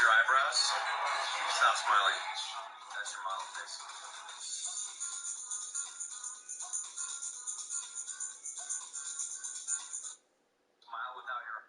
your eyebrows. Stop smiling. That's your model face. Smile without your...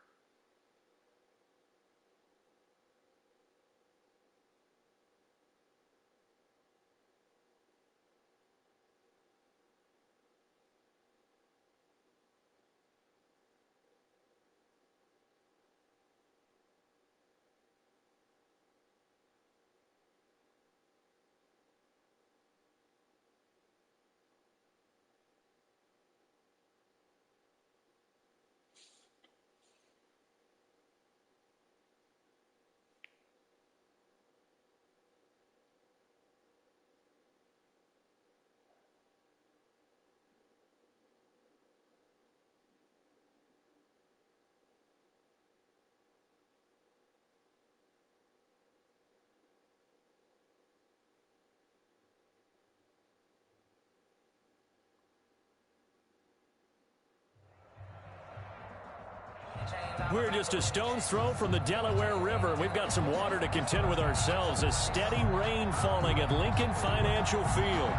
We're just a stone's throw from the Delaware River. We've got some water to contend with ourselves. A steady rain falling at Lincoln Financial Field.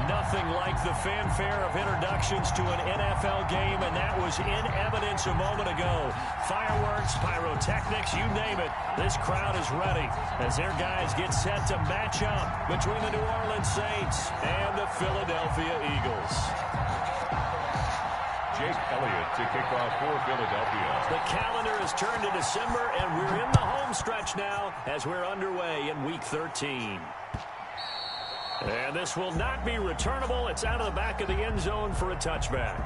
Nothing like the fanfare of introductions to an NFL game, and that was in evidence a moment ago. Fireworks, pyrotechnics, you name it. This crowd is ready as their guys get set to match up between the New Orleans Saints and the Philadelphia Eagles. Jake Elliott to kick off for Philadelphia. The calendar has turned to December, and we're in the home stretch now as we're underway in Week 13. And this will not be returnable. It's out of the back of the end zone for a touchback.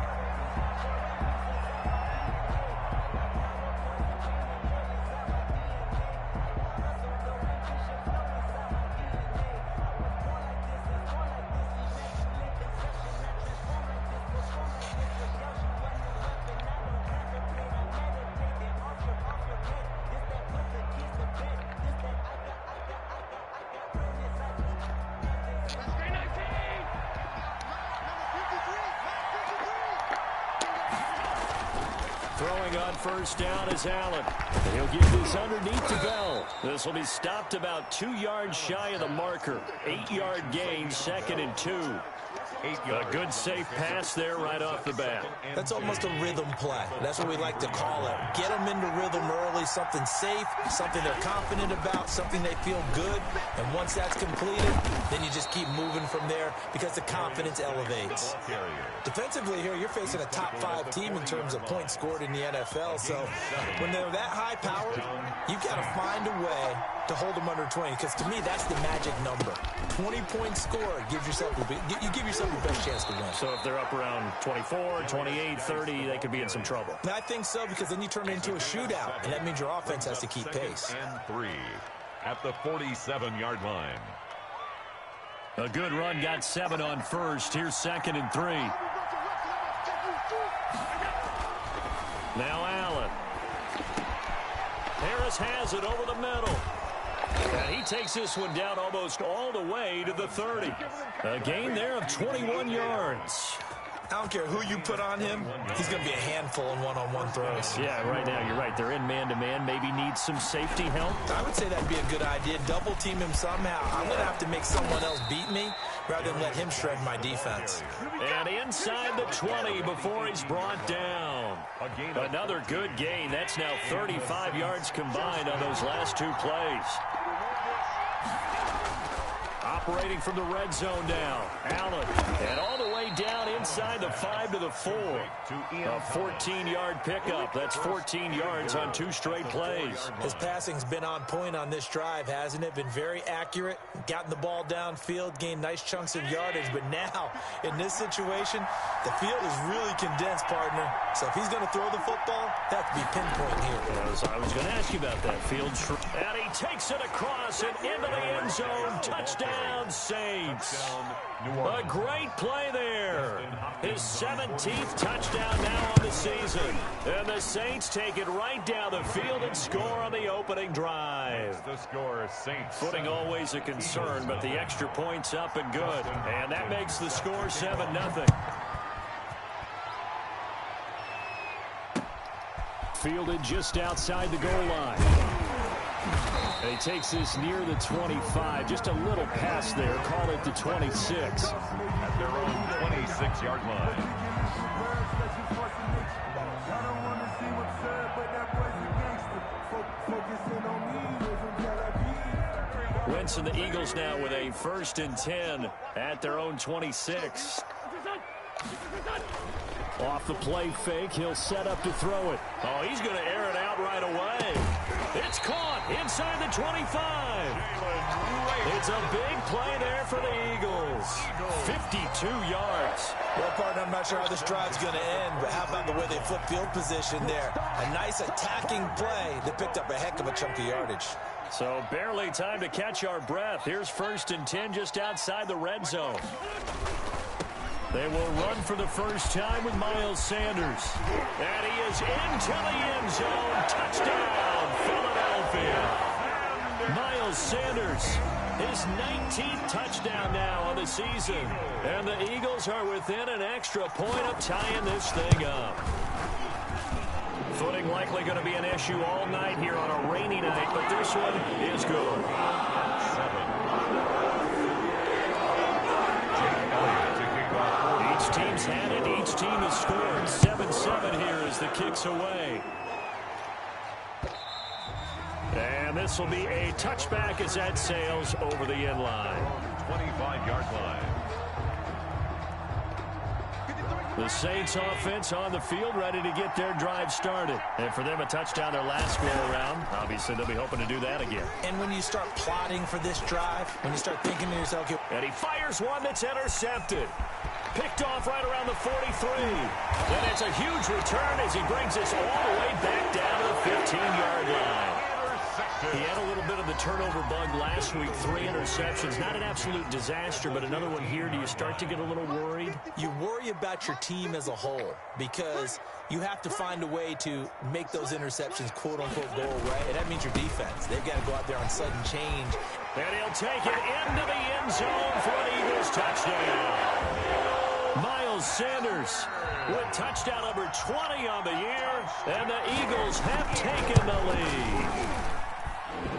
Throwing on first down is Allen. He'll give this underneath to Bell. This will be stopped about 2 yards shy of the marker. 8-yard gain, 2nd and 2. A good safe pass there right off the bat. That's almost a rhythm play. That's what we like to call it. Get them into rhythm early, something safe, something they're confident about, something they feel good. And once that's completed, then you just keep moving from there because the confidence elevates. Defensively here, you're facing a top 5 team in terms of points scored in the NFL. So when they're that high powered, you've got to find a way to hold them under 20, because to me, that's the magic number. 20 points scored gives yourself you give yourself the best chance to win. So if they're up around 24, 28, 30, they could be in some trouble. I think so, because then you turn it into a shootout, and that means your offense has to keep pace. And 3 at the 47-yard line. A good run, got 7 on first. Here's 2nd and 3. Now Allen. Harris has it over the middle. And he takes this one down almost all the way to the 30. A gain there of 21 yards. I don't care who you put on him, he's going to be a handful in one-on-one throws. Yeah, right now you're right. They're in man-to-man. Maybe needs some safety help. I would say that'd be a good idea. Double team him somehow. I'm going to have to make someone else beat me rather than let him shred my defense. And inside the 20 before he's brought down. Another good gain. That's now 35 yards combined on those last 2 plays. Operating from the red zone now. Allen. And all the way down inside the 5 to the 4. A 14-yard pickup. That's 14 yards on 2 straight plays. His passing's been on point on this drive, hasn't it? Been very accurate. Gotten the ball downfield, gained nice chunks of yardage. But now, in this situation, the field is really condensed, partner. So if he's going to throw the football, that could be pinpoint here. I was going to ask you about that field. And he takes it across and into the end zone. Touchdown, Saints. A great play there. His 17th touchdown now on the season. And the Saints take it right down the field and score on the opening drive. The score, Saints. Footing always a concern, but the extra point's up and good. And that makes the score 7-0. Fielded just outside the goal line. And he takes this near the 25. Just a little pass there. Call it the 26. At their own 26-yard line. Wentz and the Eagles now with a 1st and 10 at their own 26. Off the play fake, he'll set up to throw it. Oh, he's going to air it out right away. It's caught inside the 25. It's a big play there for the Eagles. 52 yards. Well, partner, I'm not sure how this drive's going to end, but how about the way they flip field position there? A nice attacking play that picked up a heck of a chunk of yardage. So barely time to catch our breath. Here's 1st and 10 just outside the red zone. They will run for the first time with Miles Sanders. And he is into the end zone. Touchdown, Philadelphia. Miles Sanders, his 19th touchdown now on the season. And the Eagles are within an extra point of tying this thing up. Footing likely going to be an issue all night here on a rainy night, but this one is good. 7. Each team's had it. Each team has scored. 7-7 here as the kick's away. And this will be a touchback as that sails over the end line. 25-yard line. The Saints offense on the field ready to get their drive started. And for them, a touchdown their last go-around. Obviously, they'll be hoping to do that again. And when you start plotting for this drive, when you start thinking to yourself, and he fires one that's intercepted. Picked off right around the 43. And it's a huge return as he brings us all the way back down to the 15-yard line. He had a little bit of the turnover bug last week. 3 interceptions. Not an absolute disaster, but another one here. Do you start to get a little worried? You worry about your team as a whole because you have to find a way to make those interceptions quote-unquote go away. And that means your defense. They've got to go out there on sudden change. And he'll take it into the end zone for an Eagles touchdown. Miles Sanders with touchdown number 20 on the year. And the Eagles have taken the lead.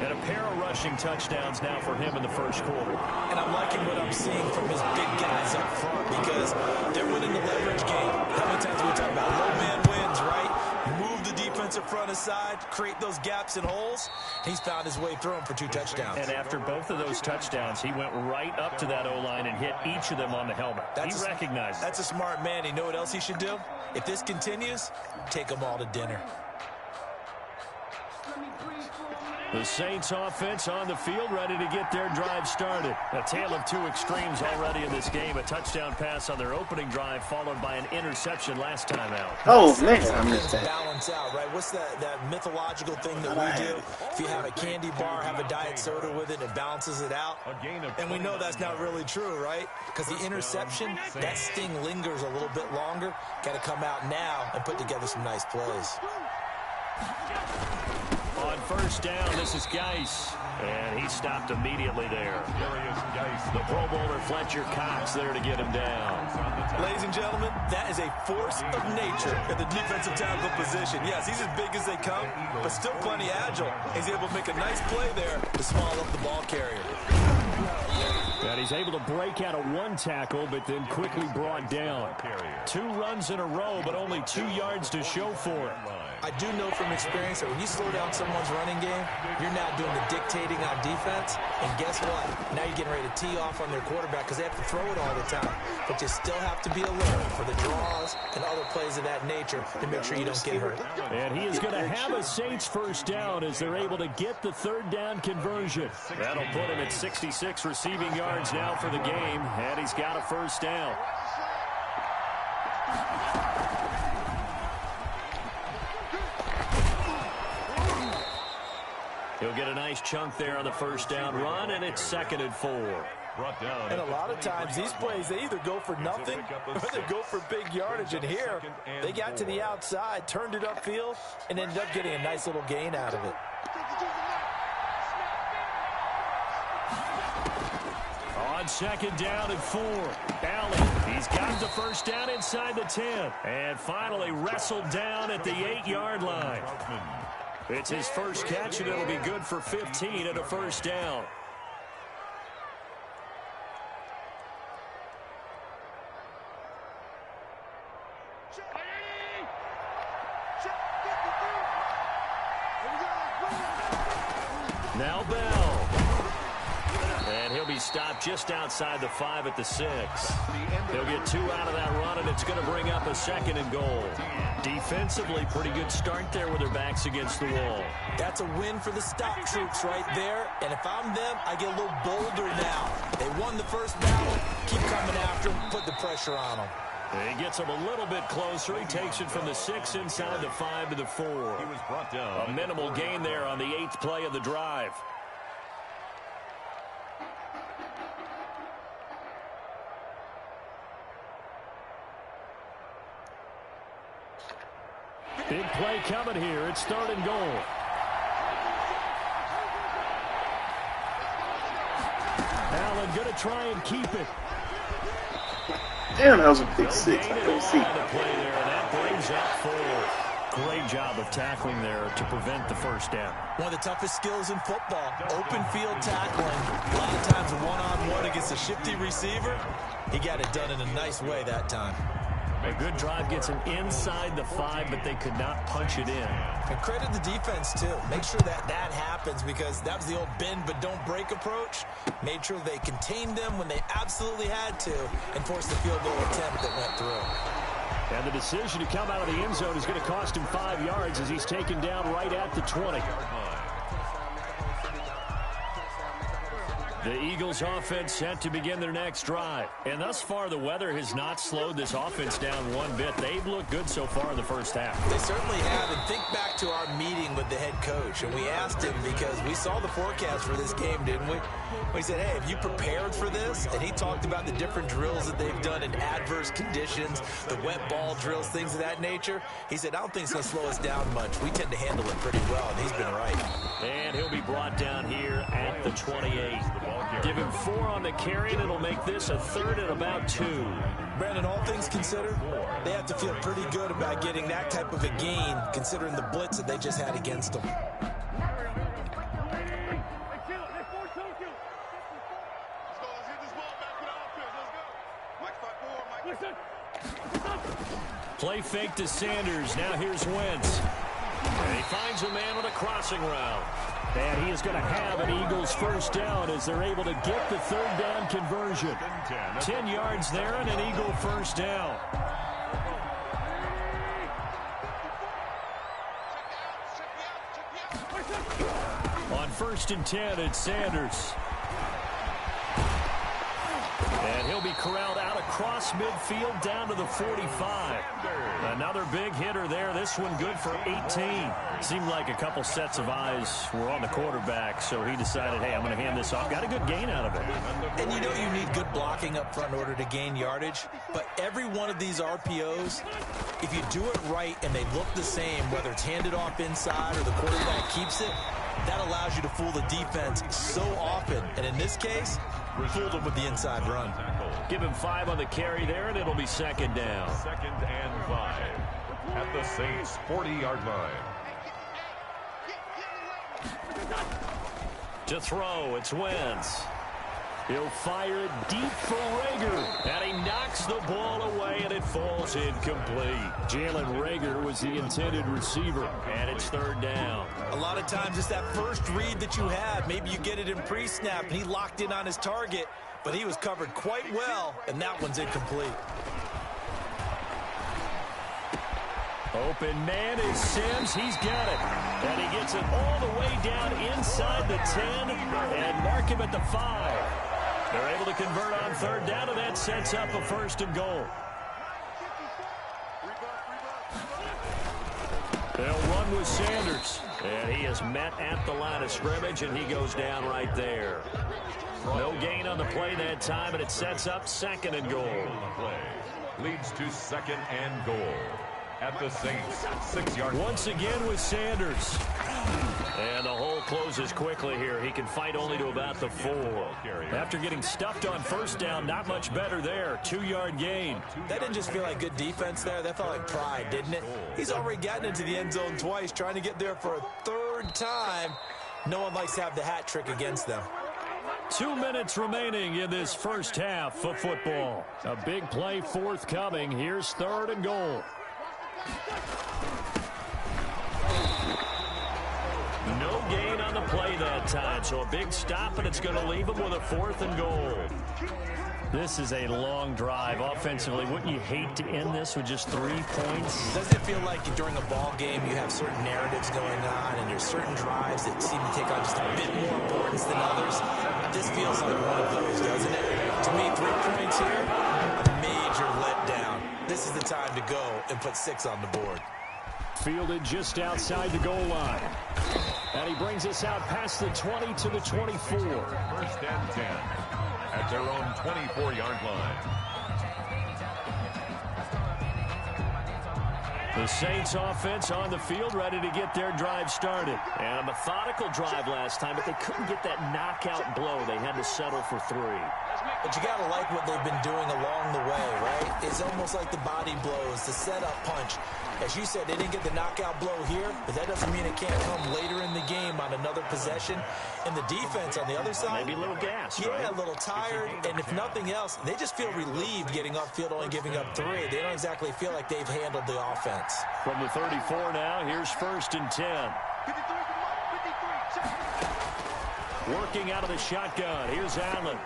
And a pair of rushing touchdowns now for him in the first quarter. And I'm liking what I'm seeing from his big guys up front because they're winning the leverage game. How many times we talk about low man wins, right? Move the defensive front aside, create those gaps and holes. He's found his way through them for 2 touchdowns. And after both of those touchdowns, he went right up to that O-line and hit each of them on the helmet. He recognized it. That's a smart man. You know what else he should do? If this continues, take them all to dinner. The Saints offense on the field ready to get their drive started. A tale of 2 extremes already in this game. A touchdown pass on their opening drive followed by an interception last time out. Oh, man. I missed that. Balance out, right? What's that mythological thing that we do? If you have a candy bar, have a diet soda with it, it balances it out. And we know that's not really true, right? Because the interception, that sting lingers a little bit longer. Got to come out now and put together some nice plays. On first down, this is Geis. And he stopped immediately there. The Pro Bowler Fletcher Cox there to get him down. Ladies and gentlemen, that is a force of nature at the defensive tackle position. Yes, he's as big as they come, but still plenty agile. He's able to make a nice play there to swallow up the ball carrier. And he's able to break out of 1 tackle, but then quickly brought down. 2 runs in a row, but only 2 yards to show for it. I do know from experience that when you slow down someone's running game, you're not doing the dictating on defense. And guess what? Now you're getting ready to tee off on their quarterback because they have to throw it all the time. But you still have to be alert for the draws and other plays of that nature to make sure you don't get hurt. And he is going to have a Saints first down as they're able to get the 3rd down conversion. That'll put him at 66 receiving yards now for the game, and he's got a first down. He'll get a nice chunk there on the first down run, and it's 2nd and 4. And a lot of times these plays, they either go for nothing or they go for big yardage. And here, they got to the outside, turned it upfield, and ended up getting a nice little gain out of it. On 2nd down and 4. Allen, he's got the first down inside the 10. And finally wrestled down at the 8-yard line. It's his first catch, and it'll be good for 15 and a first down. Now Bell. And he'll be stopped just outside the 5 at the 6. He'll get 2 out of that run, and it's going to bring up a 2nd and goal. Defensively, pretty good start there with their backs against the wall. That's a win for the stop troops right there. And if I'm them, I get a little bolder now. They won the first battle. Keep coming after them. Put the pressure on them. He gets him a little bit closer. He takes it from the 6 inside the 5 to the 4. He was brought down. A minimal gain there on the 8th play of the drive. Big play coming here. It's 3rd and goal. Allen going to try and keep it. Damn, that was a big 6. I couldn't see. That brings up 4. Great job of tackling there to prevent the first down. One of the toughest skills in football, open field tackling. A lot of times a one-on-one against a shifty receiver. He got it done in a nice way that time. A good drive gets him inside the 5, but they could not punch it in. And credit the defense, too. Make sure that happens, because that was the old bend but don't break approach. Made sure they contained them when they absolutely had to and forced the field goal attempt that went through. And the decision to come out of the end zone is going to cost him 5 yards as he's taken down right at the 20. The Eagles offense set to begin their next drive. And thus far, the weather has not slowed this offense down one bit. They've looked good so far in the first half. They certainly have. And think back to our meeting with the head coach. And we asked him, because we saw the forecast for this game, didn't we? We said, hey, have you prepared for this? And he talked about the different drills that they've done in adverse conditions, the wet ball drills, things of that nature. He said, I don't think it's going to slow us down much. We tend to handle it pretty well, and he's been right. And he'll be brought down here at the 28. Give him 4 on the carry, and it'll make this a 3rd and about 2. Brandon, all things considered, they have to feel pretty good about getting that type of a gain, considering the blitz that they just had against them. Play fake to Sanders. Now here's Wentz. And he finds a man with a crossing route. And he is going to have an Eagles first down as they're able to get the 3rd down conversion. 10 yards there and an Eagle first down. On 1st and 10, it's Sanders. And he'll be corralled out across midfield down to the 45. Another big hitter there. This one good for 18. Seemed like a couple sets of eyes were on the quarterback, so he decided, hey, I'm going to hand this off. Got a good gain out of it. And you know you need good blocking up front in order to gain yardage. But every one of these RPOs, if you do it right and they look the same, whether it's handed off inside or the quarterback keeps it, that allows you to fool the defense so often. And in this case, fooled them with the inside run. Give him 5 on the carry there, and it'll be 2nd down. 2nd and 5 at the Saints' 40-yard line. To throw, it's Wentz. He'll fire it deep for Rager, and he knocks the ball away, and it falls incomplete. Jalen Rager was the intended receiver, and it's 3rd down. A lot of times it's that first read that you have. Maybe you get it in pre-snap, and he locked in on his target, but he was covered quite well, and that one's incomplete. Open man is Sims. He's got it. And he gets it all the way down inside the 10 and mark him at the 5. They're able to convert on 3rd down, and that sets up a 1st and goal. They'll run with Sanders. And he is met at the line of scrimmage, and he goes down right there. No gain on the play that time, and it sets up 2nd and goal. Leads to 2nd and goal at the Saints' 6-yard line. Once again with Sanders. And the whole closes quickly here. He can fight only to about the 4. After getting stuffed on first down, not much better there. 2-yard gain. That didn't just feel like good defense there. That felt like pride, didn't it? He's already gotten into the end zone twice, trying to get there for a 3rd time. No one likes to have the hat trick against them. 2 minutes remaining in this first half of football. A big play forthcoming. Here's 3rd and goal. No gain on the play that time, so a big stop, and it's going to leave them with a 4th and goal. This is a long drive offensively. Wouldn't you hate to end this with just 3 points? Doesn't it feel like during a ball game you have certain narratives going on and there's certain drives that seem to take on just a bit more importance than others? This feels like one of those, doesn't it? To me, 3 points here, a major letdown. This is the time to go and put 6 on the board. Fielded just outside the goal line. And he brings us out past the 20 to the 24. 1st and 10 at their own 24-yard line. The Saints offense on the field, ready to get their drive started. And a methodical drive last time, but they couldn't get that knockout blow. They had to settle for 3. But you got to like what they've been doing along the way, right? It's almost like the body blows, the setup punch. As you said, they didn't get the knockout blow here, but that doesn't mean it can't come later in the game on another possession. And the defense on the other side, maybe a little gassed, yeah, right? A little tired. And if nothing else, they just feel relieved getting upfield, only giving up 3. They don't exactly feel like they've handled the offense. From the 34 now, here's 1st and 10. Working out of the shotgun. Here's Allen.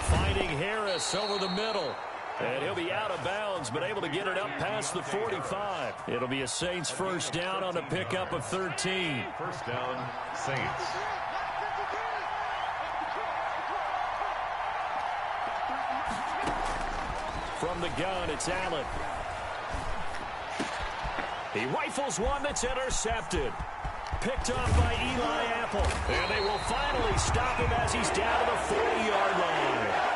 Finding Harris over the middle. And he'll be out of bounds, but able to get it up past the 45. It'll be a Saints 1st down on a pickup of 13. 1st down, Saints. From the gun, it's Allen. He rifles one that's intercepted. Picked off by Eli Apple. And they will finally stop him as he's down to the 40-yard line.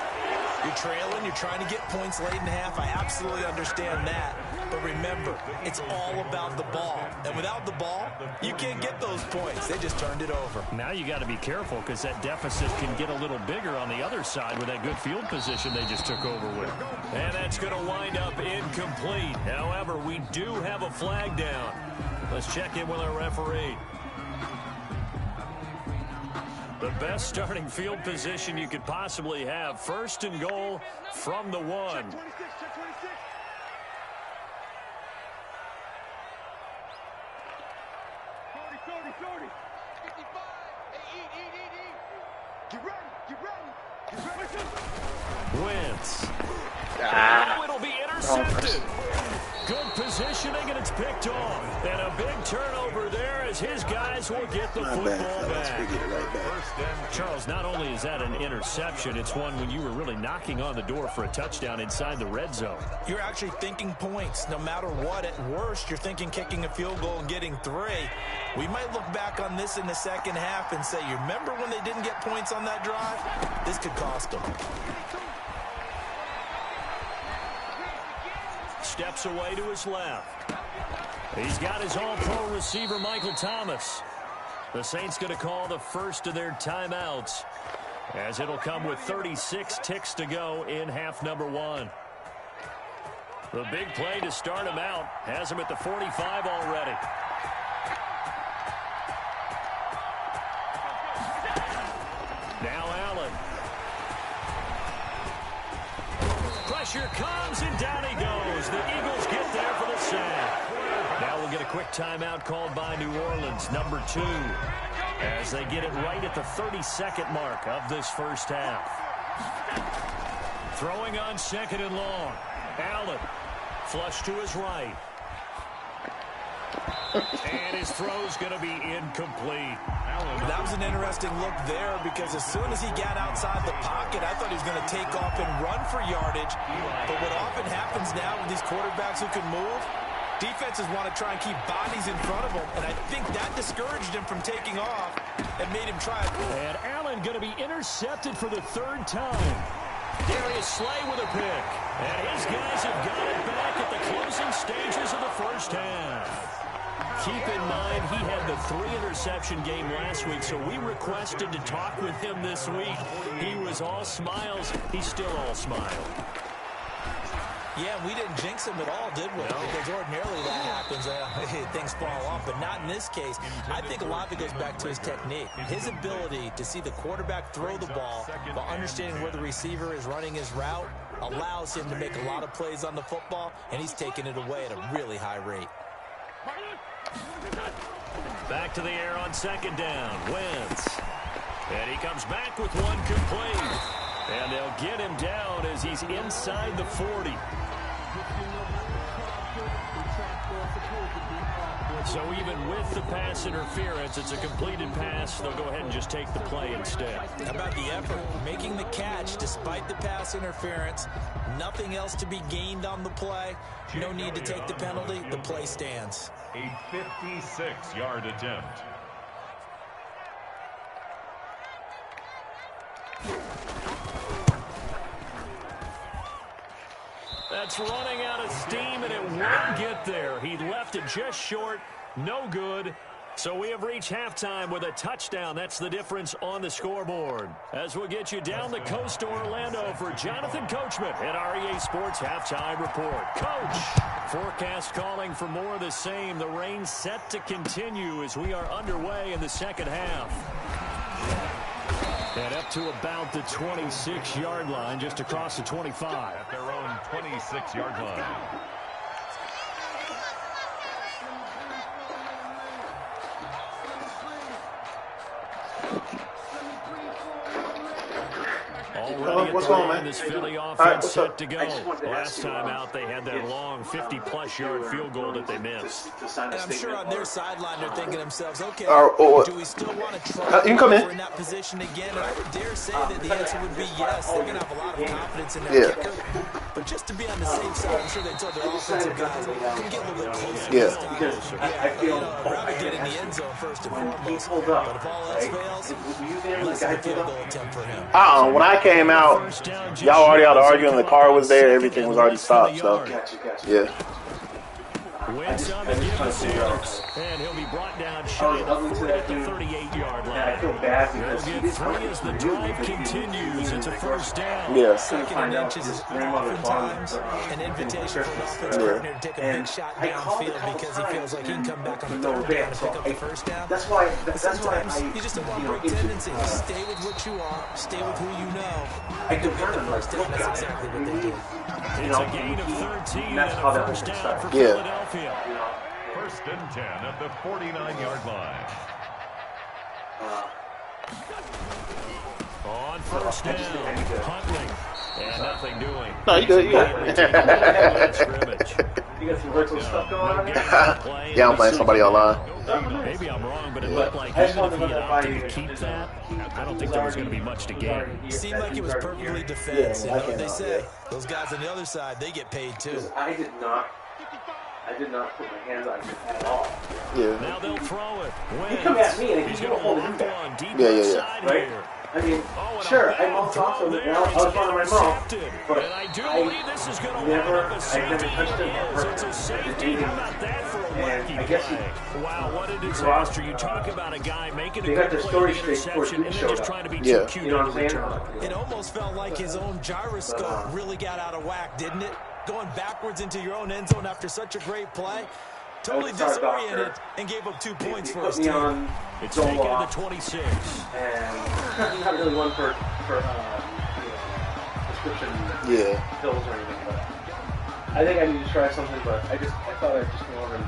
You're trailing, you're trying to get points late in half. I absolutely understand that. But remember, it's all about the ball. And without the ball, you can't get those points. They just turned it over. Now you got to be careful because that deficit can get a little bigger on the other side with that good field position they just took over with. And that's going to wind up incomplete. However, we do have a flag down. Let's check in with our referee. The best starting field position you could possibly have. 1st and goal from the 1. Wentz. Now it'll be intercepted. Good positioning, and it's picked off. And a big turnover there as his guys will get the football back. Charles, not only is that an interception, it's one when you were really knocking on the door for a touchdown inside the red zone. You're actually thinking points. No matter what, at worst, you're thinking kicking a field goal and getting 3. We might look back on this in the second half and say, you remember when they didn't get points on that drive? This could cost them. Steps away to his left. He's got his all-pro receiver, Michael Thomas. The Saints going to call the first of their timeouts, as it'll come with 36 ticks to go in half number 1. The big play to start him out has him at the 45 already. Now Allen. Pressure comes, and down he goes. The Eagles get there for the sack. Now we'll get a quick timeout called by New Orleans, number 2, as they get it right at the 32nd mark of this first half. Throwing on 2nd and long. Allen, flush to his right. And his throw's going to be incomplete. That was an interesting look there, because as soon as he got outside the pocket, I thought he was going to take off and run for yardage. But what often happens now with these quarterbacks who can move, defenses want to try and keep bodies in front of them, and I think that discouraged him from taking off and made him try. And Allen going to be intercepted for the 3rd time. Darius Slay with a pick. And his guys have got it back at the closing stages of the first half. keep in mind he had the 3-interception game last week, so we requested to talk with him this week. He was all smiles. He's still all smile. Yeah, we didn't jinx him at all, did we? No. Because ordinarily that happens. Things fall off, but not in this case. I think a lot of it goes back to his technique. His ability to see the quarterback throw the ball while understanding where the receiver is running his route allows him to make a lot of plays on the football, and he's taking it away at a really high rate. Back to the air on second down. Wentz. And he comes back with one complete. And they'll get him down as he's inside the 40. So even with the pass interference, it's a completed pass. They'll go ahead and just take the play instead. How about the effort? Making the catch despite the pass interference. Nothing else to be gained on the play. No need to take the penalty. The play stands. A 56-yard attempt. That's running out of steam, and it won't get there. He left it just short. No good. So we have reached halftime with a touchdown. That's the difference on the scoreboard. As we'll get you down the coast to Orlando for Jonathan Coachman at REA Sports Halftime Report. Coach, forecast calling for more of the same. The rain set to continue as we are underway in the second half. And up to about the 26-yard line, just across the 25. At their own 26-yard line. Already what's going on, man? this Philly offense right, set to go. to Last time out, they had that long 50-plus-yard field goal that they missed. And I'm sure on their sideline they're thinking to themselves, okay, do we still want to try you can come in. in that position again? And I would dare say that the answer would be yes. They're going to have a lot of confidence in their kicker. But just to be on the safe side, I'm sure they told their offensive guys, come get a little bit closer. I feel rather get in the end zone first and foremost. But if all else fails, less than a field goal attempt for him. When I came out, y'all already out arguing. The car was there. Everything was already stopped. So, yeah. Wins on the give to Sanders, and he'll be brought down shy of the 40 at the 38-yard line. I feel bad because they'll get 3 as the drive continues. It's a first down. Yeah. Second and inches is oftentimes an invitation for an offensive partner to take a big shot downfield because he feels like he can come back on the third down and pick up the first down. But sometimes you just don't want to break tendencies. Stay with what you are. Stay with who you know. And go get the first down. That's exactly what they did. It's a gain of 13 and a first down for Philadelphia. First and 10 at the 49-yard line. On first down, Huntley. And nothing doing. No, you good. You got some virtual stuff going on? Yeah, I'm playing somebody online. Maybe I'm wrong, but it looked like even if he had opted to keep that, I don't think there was going to be much to gain. Seemed like it was perfectly defense. You know what they say? Those guys on the other side, they get paid too. I did not put my hands on him at all. Yeah. Now they'll throw it. He come at me and he's going to hold him back. Yeah. Right? I mean, sure, I mouthed off him. I was running my mouth. But and I do believe this is going to never touched him or hurt It's a him. safety. How about that for a wacky play? Wow, what a disaster. You talk about a guy making a good play, interception, and then just trying to be too cute on the return. It almost felt like his own gyroscope really got out of whack, didn't it? Going backwards into your own end zone after such a great play. Totally disoriented and gave up 2 points for his team. It's taken to the 26. And not really one for prescription pills or anything, but I think I need to try something, but I thought I'd just go over and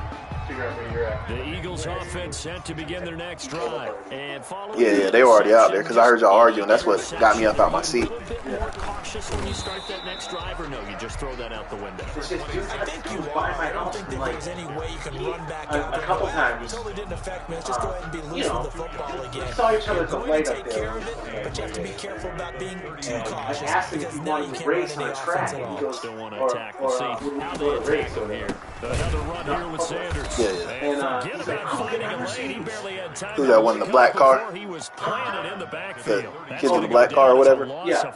figure out where you're at. The Eagles offense set to begin their next drive. And Yeah, they were already out there because I heard y'all arguing. That's what got me up out my seat. A little bit more cautious when you start that next drive, or no, you just throw that out the window? I think you are. I don't think that there's any way you can run back out there. A couple times. It totally didn't affect me. Let's just go ahead and be loose with the football again. We saw each other You're at the going light to up take there. care of it, but you have to be careful about being too cautious I asked him because if he now you wanted to can't run race any on a offense track. at He all. goes, Still want to attack. We'll see how they attack him here. Another run here with Sanders. Yeah. And forget about finding a lane. He barely had time. Who's that one in the black car? He was planted in the backfield. The kid in the black car or whatever? Yeah.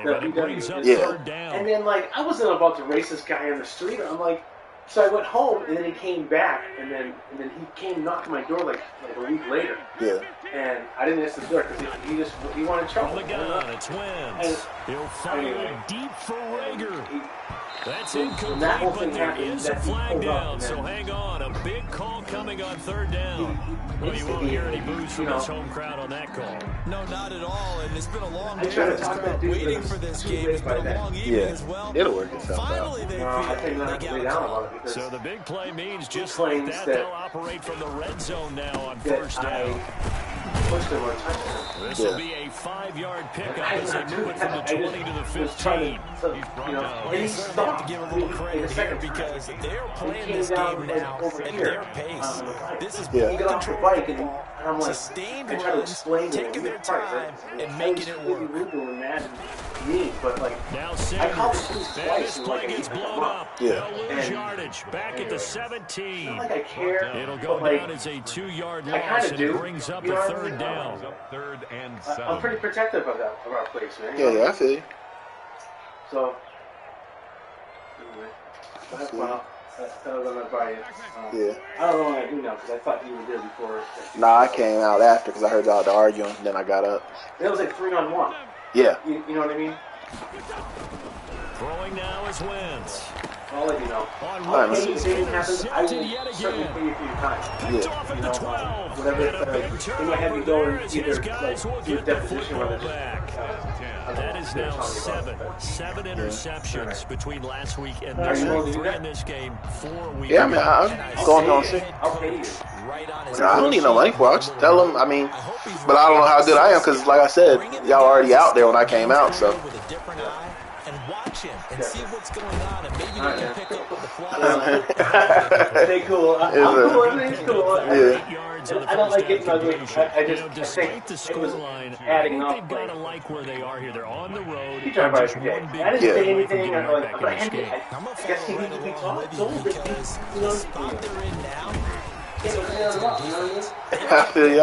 No, And it brings up Yeah. third down. And then, I wasn't about to race this guy in the street. I'm like, So I went home, and then he came back, and then he came knocked on my door like a week later. Yeah. And I didn't answer the door because he wanted trouble. From the gun, it's Wentz. He'll fire deep for Rager. That's incomplete, but there is a flag down, so hang on. A big call coming on third down. Well, you won't hear any boos from his home crowd on that call. No, not at all. And it's been a long day. This crowd waiting for this game. It's been a long evening as well. It'll work itself out. Finally, they feel they got a call. So the big play means just like that, they'll operate from the red zone now on first down. This will be a 5-yard pickup as they move it from the 20 to the 15. He's starting to give a little credit here because they're playing this game now at their pace. This is ball control, sustained runs, taking their time and making it work. Now Sanders, this play gets blown up. They'll lose yardage. Back at the 17. It'll go down as a 2-yard loss, and it brings up a third down. Third and 7. I'm pretty protective of our place, man. Yeah, I feel you. So, anyway, well, that was on my body. Yeah. I don't know what I do now because I thought you were there before. Nah, I came out after because I heard y'all arguing. Then I got up. It was like 3-on-1. Yeah. You know what I mean? Throwing now is Wentz. I'll let you know. Anything happens, I will certainly pay you for your time. Picked off at the 12. Whatever And a big turnover there as his guys will get the football back. That is now 7 interceptions between last week and this week. 3 in this game, 4 weeks. Yeah, I mean, I'm going on sick. I'll pay you. I don't need no money for it. I'll just tell them, I mean, but I don't know how good I am because, like I said, y'all already out there when I came out, so. And watch him and see what's going on, and maybe they can pick up with the flaws. Stay cool. I'm cool. Everything's cool. Yeah. I don't like getting ugly. I just despite the scoreline, adding I up. think they've got to like where they are here. They're on the road. You talking about Just one big I didn't say anything. right back in this game. I guess he needs to be taught. Because the spot they're in now, I feel you.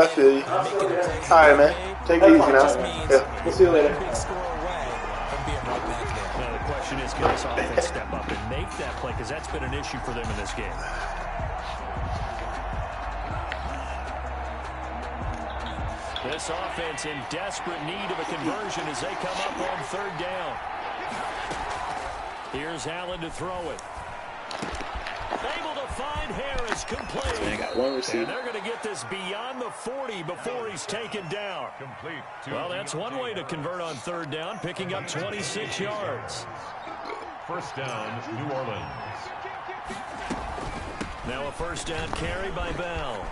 All right, man. Take it easy now. Yeah. We'll see you later. big score away from being right back there. Now the question is, can this offense step up and make that play? Because that's been an issue for them in this game. This offense in desperate need of a conversion as they come up on third down. Here's Allen to throw it. Able to find Harris, complete. They got one receiver. And they're going to get this beyond the 40 before he's taken down. Complete. Well, that's one way to convert on third down, picking up 26 yards. First down, New Orleans. Now a first down carry by Bell.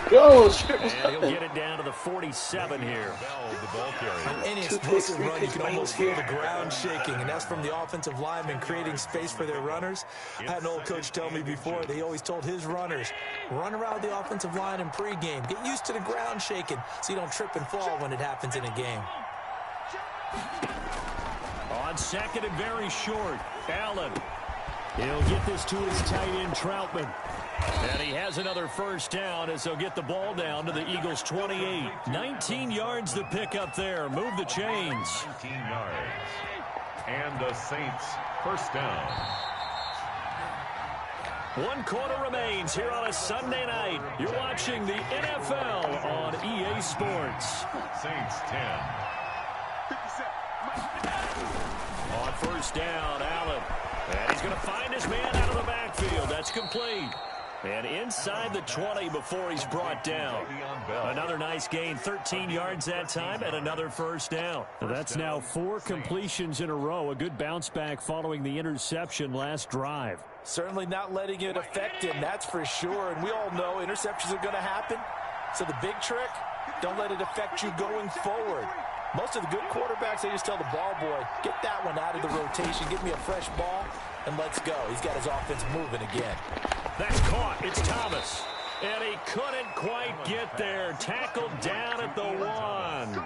Go, And he'll get it down to the 47 here. Bell, the ball carrier. Any explosive run, you can almost feel the ground shaking, and that's from the offensive linemen creating space for their runners. I had an old coach tell me before, they always told his runners, run around the offensive line in pregame. Get used to the ground shaking so you don't trip and fall when it happens in a game. On second and very short, Allen. He'll get this to his tight end, Troutman. And he has another first down as they'll get the ball down to the Eagles' 28. 19 yards to pick up there. Move the chains. 19 yards. And the Saints first down. 1 quarter remains here on a Sunday night. You're watching the NFL on EA Sports. Saints 10. On first down, Allen. And he's going to find his man out of the backfield. That's complete. And inside the 20 before he's brought down. Another nice gain, 13 yards that time, and another first down. That's now 4 completions in a row. A good bounce back following the interception last drive. Certainly not letting it affect him, that's for sure. And we all know interceptions are going to happen. So the big trick, don't let it affect you going forward. Most of the good quarterbacks, they just tell the ball boy, get that one out of the rotation, give me a fresh ball, and let's go. He's got his offense moving again. That's caught. It's Thomas. And he couldn't quite get there. Tackled down at the 1.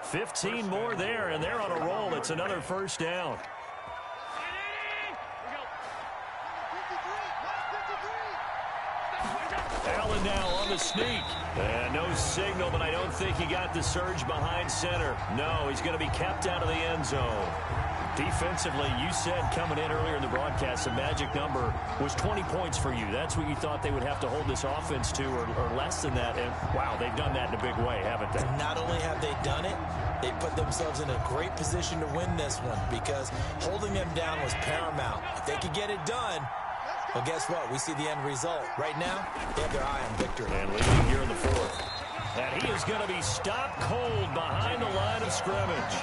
15 more there, and they're on a roll. It's another first down. Allen now on the sneak. And no signal, but I don't think he got the surge behind center. No, he's going to be kept out of the end zone. Defensively, you said coming in earlier in the broadcast, the magic number was 20 points for you. That's what you thought they would have to hold this offense to, or less than that. And, wow, they've done that in a big way, haven't they? And not only have they done it, they put themselves in a great position to win this one because holding them down was paramount. If they could get it done, well, guess what? We see the end result. Right now, they have their eye on victory. And leading here in the fourth. And he is going to be stopped cold behind the line of scrimmage.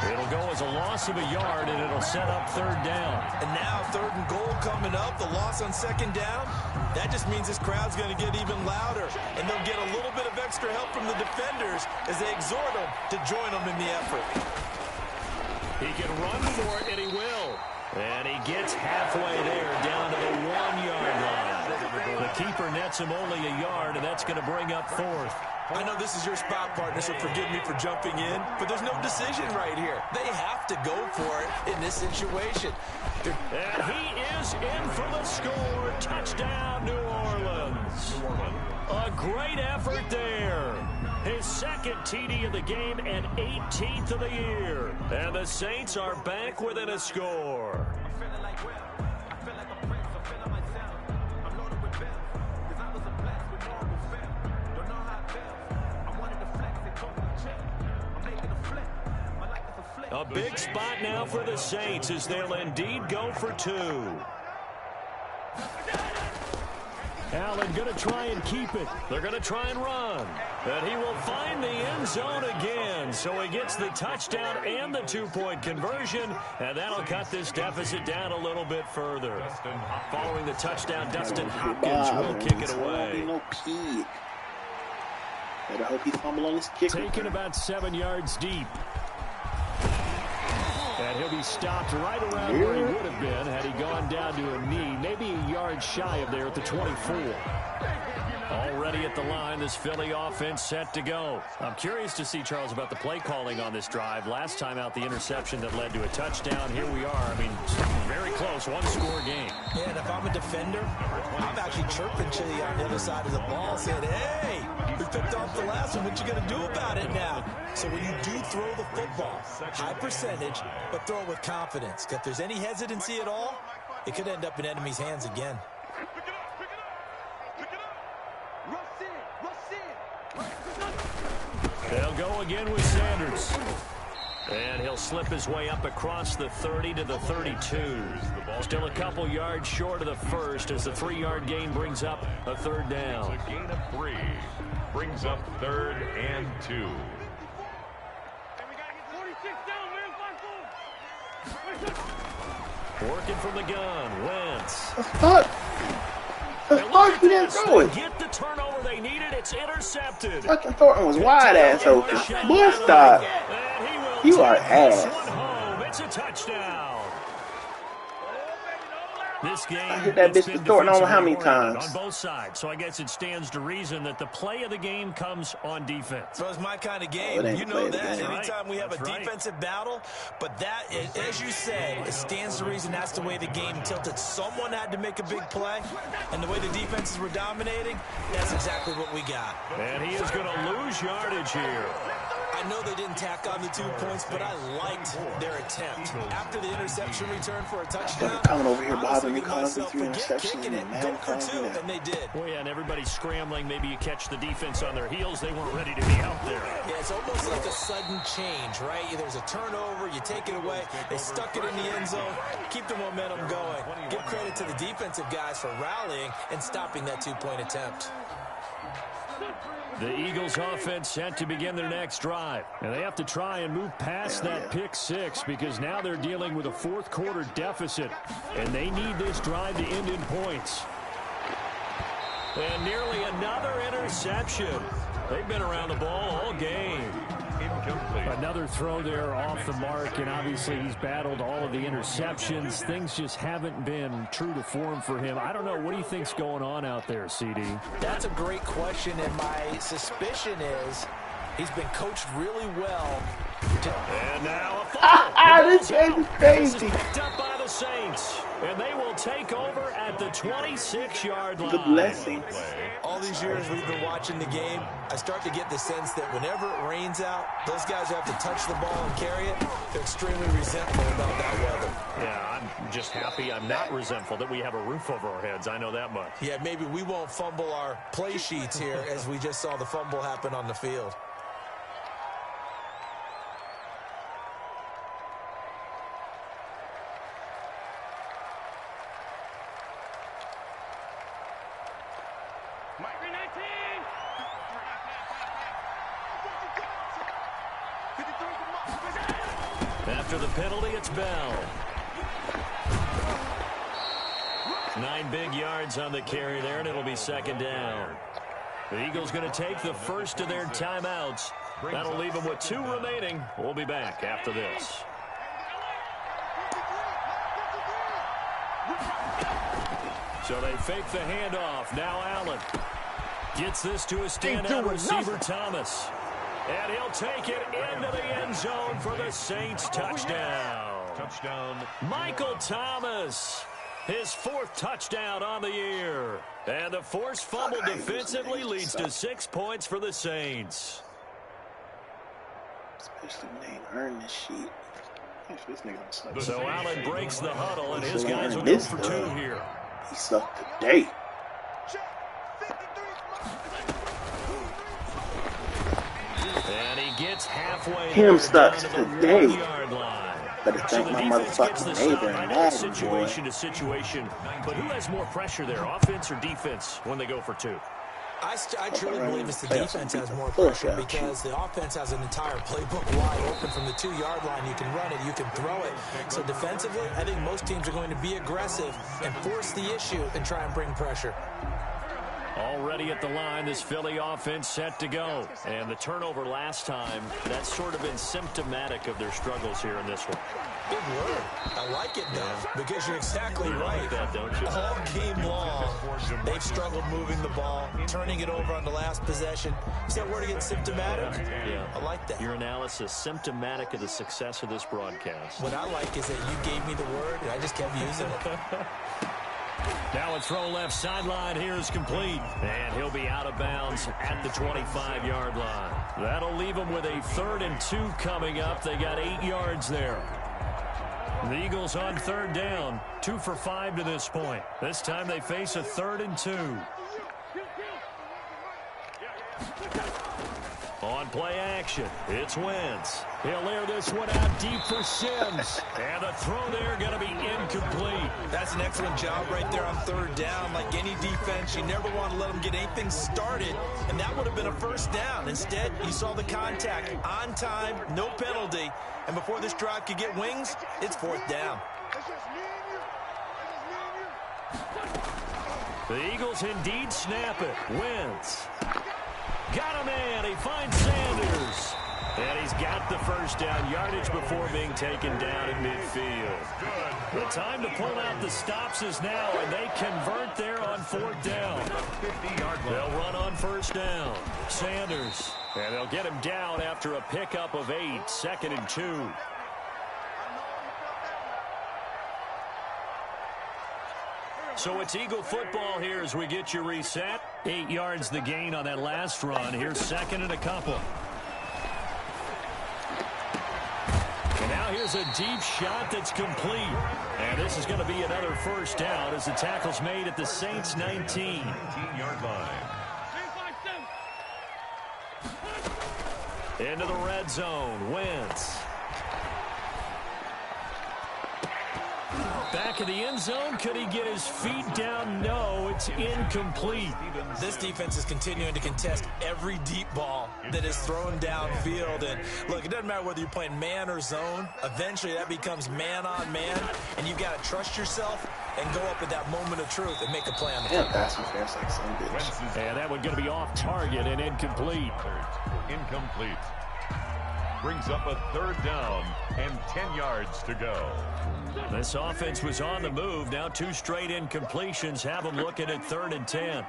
It'll go as a loss of a yard, and it'll set up third down. And now 3rd and goal coming up, the loss on 2nd down. That just means this crowd's going to get even louder, and they'll get a little bit of extra help from the defenders as they exhort them to join them in the effort. He can run for it, and he will. And he gets halfway there, down to the 1-yard line. The keeper nets him only a yard, and that's going to bring up 4th. I know this is your spot, partner, so forgive me for jumping in, but there's no decision right here. They have to go for it in this situation. And he is in for the score. Touchdown, New Orleans. A great effort there. His 2nd TD of the game and 18th of the year. And the Saints are back within a score. A big spot now for the Saints as they'll indeed go for 2. Allen going to try and keep it. They're going to try and run. And he will find the end zone again. So he gets the touchdown and the 2-point conversion. And that'll cut this deficit down a little bit further. Following the touchdown, Dustin Hopkins will kick it away. No kid. Better hope he fumble on his kicker. Taken about 7 yards deep. And he'll be stopped right around where he would have been had he gone down to a knee, maybe a yard shy of there at the 24. Already at the line, this Philly offense set to go. I'm curious to see, Charles, about the play calling on this drive. Last time out, the interception that led to a touchdown. Here we are. I mean, very close, 1-score game. Yeah, and if I'm a defender, I'm actually chirping to you on the other side of the ball, saying, hey, we picked off the last one. What you going to do about it now? So when you do throw the football, high percentage, but throw it with confidence. If there's any hesitancy at all, it could end up in enemy's hands again. They'll go again with Sanders. And he'll slip his way up across the 30 to the 32. Still a couple yards short of the first as the 3-yard gain brings up a 3rd down. A gain of 3 brings up 3rd and 2. Working from the gun, Wentz. The fuck? The fuck you didn't throw it? Get the turnover they needed. It's intercepted. Fucking Thornton was wide ass open. Boy, stop. You are ass. It's a touchdown. This game I hit that bitch to Thornton on how many times? On both sides, so I guess it stands to reason that the play of the game comes on defense. So it's my kind of game. You know that. Anytime we have a defensive battle, but that, as you said, it stands to reason that's the way the game tilted. Someone had to make a big play, and the way the defenses were dominating, that's exactly what we got. And he is going to lose yardage here. I know they didn't tack on the 2 points, but I liked their attempt. After the interception return for a touchdown, coming over here bothering me, calling me 3 interceptions, and Madden calling me that. And they did. Well, yeah, and everybody's scrambling. Maybe you catch the defense on their heels. They weren't ready to be out there. Yeah, it's almost like a sudden change, right? There's a turnover, you take it away. They stuck it in the end zone. Keep the momentum going. Give credit to the defensive guys for rallying and stopping that 2-point attempt. The Eagles offense set to begin their next drive. And they have to try and move past that pick 6 because now they're dealing with a 4th quarter deficit. And they need this drive to end in points. And nearly another interception. They've been around the ball all game. Incomplete. Another throw there off the mark, and obviously he's battled all of the interceptions. Things just haven't been true to form for him. I don't know. What do you think's going on out there, CD? That's a great question, and my suspicion is he's been coached really well. And now a fumble. This game is crazy. Picked up by the the Saints, and they will take over at the 26-yard line. The blessings. All these years we've been watching the game, I start to get the sense that whenever it rains out, those guys who have to touch the ball and carry it, they're extremely resentful about that weather. Yeah, I'm just happy I'm not resentful that we have a roof over our heads. I know that much. Yeah, maybe we won't fumble our play sheets here as we just saw the fumble happen on the field. After the penalty, it's Bell. 9 big yards on the carry there, and it'll be second down. The Eagles going to take the first of their timeouts. That'll leave them with 2 remaining. We'll be back after this. So they fake the handoff. Now Allen gets this to a standout receiver, Thomas. And he'll take it into the end zone for the Saints touchdown. Michael Thomas, his 4th touchdown on the year. And the forced fumble defensively leads to 6 points for the Saints. Especially when they earn this shit. This nigga don't suck. So Allen breaks the huddle, and his guys will go for 2 here. He sucked today. And he gets halfway. Him sucks today. Line. Better thank my motherfucking neighbor and Madden, situation to situation. But who has more pressure there, offense or defense, when they go for 2? I truly believe it's the defense has more pressure because the offense has an entire playbook wide open from the 2-yard line. You can run it, you can throw it. So defensively, I think most teams are going to be aggressive and force the issue and try and bring pressure. Already at the line, this Philly offense set to go. And the turnover last time, that's sort of been symptomatic of their struggles here in this one. Big word. I like it, though, because you're exactly right. Like that, don't you? All game long, they've struggled moving the ball, turning it over on the last possession. Is that word again, symptomatic? Yeah. I like that. Your analysis, symptomatic of the success of this broadcast. What I like is that you gave me the word, and I just kept using it. Now a throw left sideline here is complete. And he'll be out of bounds at the 25-yard line. That'll leave him with a 3rd and 2 coming up. They got 8 yards there. The Eagles on 3rd down. 2 for 5 to this point. This time they face a 3rd and 2. On play action, it's Wentz. He'll air this one out deep for Sims. And the throw there going to be incomplete. That's an excellent job right there on 3rd down. Like any defense, you never want to let them get anything started. And that would have been a 1st down. Instead, you saw the contact on time, no penalty. And before this drive could get wings, it's 4th down. The Eagles indeed snap it. Wentz. Got him in. He finds Sanders. And he's got the 1st down yardage before being taken down at midfield. The time to pull out the stops is now, and they convert there on 4th down. They'll run on 1st down. Sanders. And they'll get him down after a pickup of 8. 2nd and 2. So it's Eagle football here as we get you reset. 8 yards the gain on that last run. Here's 2nd and a couple. And now here's a deep shot that's complete. And this is going to be another 1st down as the tackle's made at the Saints 19. 19-yard line. Into the red zone. Wentz. Back in the end zone. Could he get his feet down? No, it's incomplete. This defense is continuing to contest every deep ball that is thrown downfield. And look, it doesn't matter whether you're playing man or zone. Eventually that becomes man on man. And you've got to trust yourself and go up at that moment of truth and make a play on the field. That's unfair, like some bitch. And that one going to be off target and incomplete. Incomplete. Brings up a 3rd down and 10 yards to go. This offense was on the move. Now 2 straight incompletions have them looking at 3rd and 10.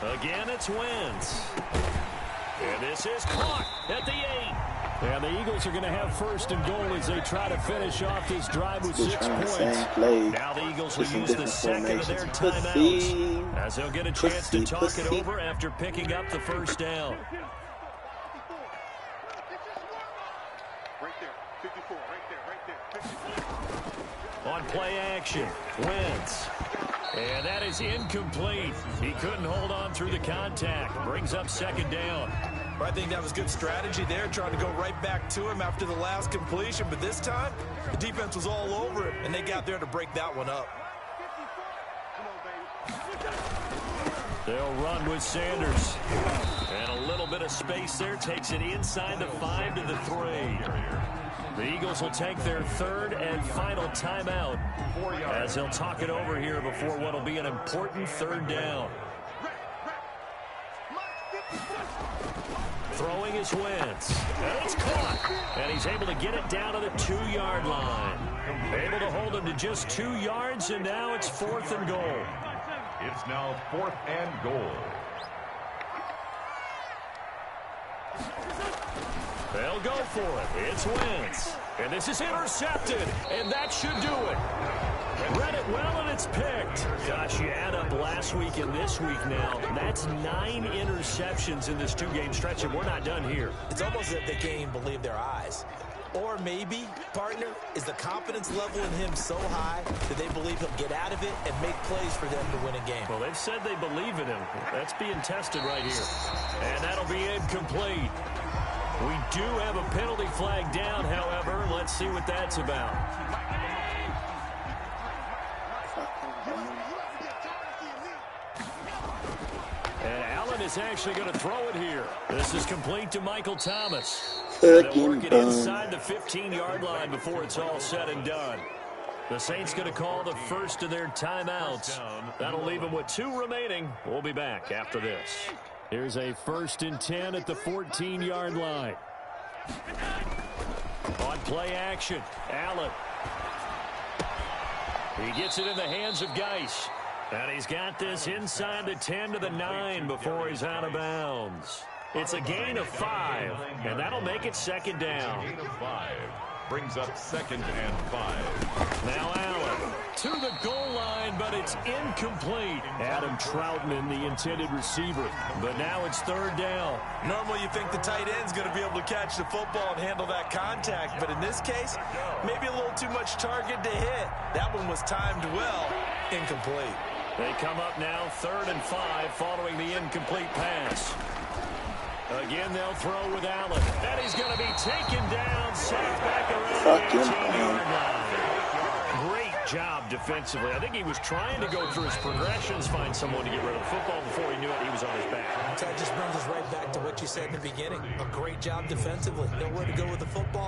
Again, it's Wentz. And this is caught at the 8. And the Eagles are going to have first and goal as they try to finish off this drive with 6 points. Now the Eagles will use the second of their timeouts as they'll get a chance to talk it over after picking up the first down. On play action, Wentz. And that is incomplete. He couldn't hold on through the contact. Brings up second down. I think that was good strategy there, trying to go right back to him after the last completion. But this time, the defense was all over it, and they got there to break that one up. They'll run with Sanders. And a little bit of space there. Takes it inside the 5 to the 3. The Eagles will take their third and final timeout as they'll talk it over here before what will be an important third down. Throwing is Wentz. And it's caught. And he's able to get it down to the 2-yard line. Able to hold him to just 2 yards, and now it's 4th and goal. It's now 4th and goal. They'll go for it. It's Wentz. And this is intercepted. And that should do it. Read it well, and it's picked. Gosh, you add up last week and this week now. That's 9 interceptions in this 2-game stretch, and we're not done here. It's almost as if they can't even believe their eyes. Or maybe, partner, is the confidence level in him so high that they believe he'll get out of it and make plays for them to win a game. Well, they've said they believe in him. That's being tested right here. And that'll be incomplete. We do have a penalty flag down, however. Let's see what that's about. And Allen is actually going to throw it here. This is complete to Michael Thomas. They'll work it inside the 15-yard line before it's all said and done. The Saints going to call the first of their timeouts. That'll leave them with 2 remaining. We'll be back after this. Here's a 1st and 10 at the 14-yard line. On play action, Allen. He gets it in the hands of Geis. And he's got this inside the 10 to the 9 before he's out of bounds. It's a gain of 5, and that'll make it 2nd down. Gain of 5 brings up 2nd and 5. Now Allen to the goal line, but it's incomplete. Adam Troutman, the intended receiver. But now it's 3rd down. Normally you think the tight end's going to be able to catch the football and handle that contact. But in this case, maybe a little too much target to hit. That one was timed well. Incomplete. They come up now 3rd and 5 following the incomplete pass. Again, they'll throw with Allen. And he's going to be taken down, sacked back around the 18-yard line. Great job defensively. I think he was trying to go through his progressions, find someone to get rid of the football. Before he knew it, he was on his back. That just brings us right back to what you said in the beginning. A great job defensively. Nowhere to go with the football.